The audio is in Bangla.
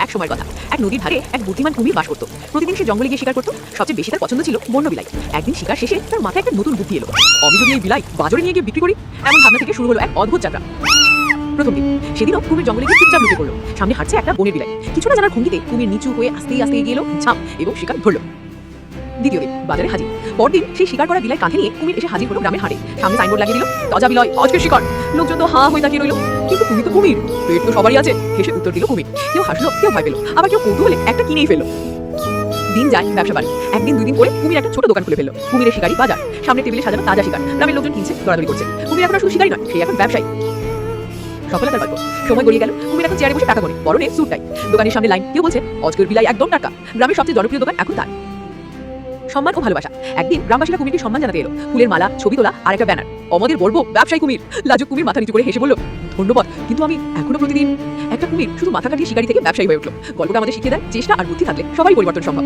এক সময়ের কথা। এক নদীর ধারে এক বুদ্ধিমান কুমির বাস করত। প্রতিদিন সে জঙ্গলে গিয়ে শিকার করত। সবচেয়ে বেশি তার পছন্দ ছিল বন্য বিলাই। একদিন শিকার শেষে তার মাথায় একটা নতুন বুদ্ধি এলো। আমি যদি এই বিলাই বাজারে নিয়ে গিয়ে বিক্রি করি, এমন ভাবনা থেকে শুরু হলো এক অদ্ভুত যাত্রা। প্রথম দিন সেদিনও কুমির জঙ্গলে গিয়ে চুপচাপ লুকিয়ে পড়লো। সামনে হাঁটছে একটা বনের বিলাই। কিছুটা জানার ভঙ্গিতে কুমির নিচু হয়ে আস্তে আস্তে এগিয়ে এলো, ঝাঁপ এবং শিকার ধরলো। দ্বিতীয় দিন বাজারে হাজির। পরদিন সেই শিকার করা বিলাই কাঁধে নিয়ে কুমির এসে হাজির হলো গ্রামের হাটে। সামনে সাইনবোর্ড লাগিয়ে দিল, তাজা বিলাই, আজকের শিকার। লোকজন তো হাঁ হয়ে তাকিয়ে রইল। কিন্তু তুমি তো কুমির, পেট তো সবারই আছে, হেসে উত্তর দিল কুমির। কেউ হাসলো, কেউ ভয় পেল, আবার কেউ কৌতূহলে একটা কিনেই ফেললো। দিন যায়, ব্যবসা বাড়ে। একদিন দুই দিন পরে কুমির একটা ছোট দোকান খুলে ফেললো। কুমিরের শিকারি বাজার, সামনে টেবিলে সাজানো তাজা শিকার। গ্রামের লোকজন কিনছে, দরাদরি করছে। কুমির এখন আর শুধু শিকারি নয়, সে এখন ব্যবসায়ী। সফলতার গল্প। সময় গড়িয়ে গেল, কুমির এখন চেয়ারে বসে টাকা গোনে, পরনে স্যুট টাই। দোকানের সামনে লাইন, কেউ বলছে আজকের বিলাই একদম টাকা। গ্রামের সবচেয়ে জনপ্রিয় দোকান এখন তার। সম্মান ও ভালোবাসা। একদিন গ্রামবাসীরা কুমিরকে সম্মান জানাতে এলো। ফুলের মালা, ছবি তোলা আর একটা ব্যানার। আমাদের বলবো ব্যবসায়ী কুমির। লাজুক কুমির মাথা নিচু করে হেসে বলল, ধন্যবাদ, কিন্তু আমি এখনো প্রতিদিন। একটা কুমির শুধু মাথা কাটিয়ে শিকারি থেকে ব্যবসায়ী হয়ে উঠলো। গল্পটা আমাদের শিখিয়ে দেয়, চেষ্টা আর বুদ্ধি থাকলে সবাই পরিবর্তন সম্ভব।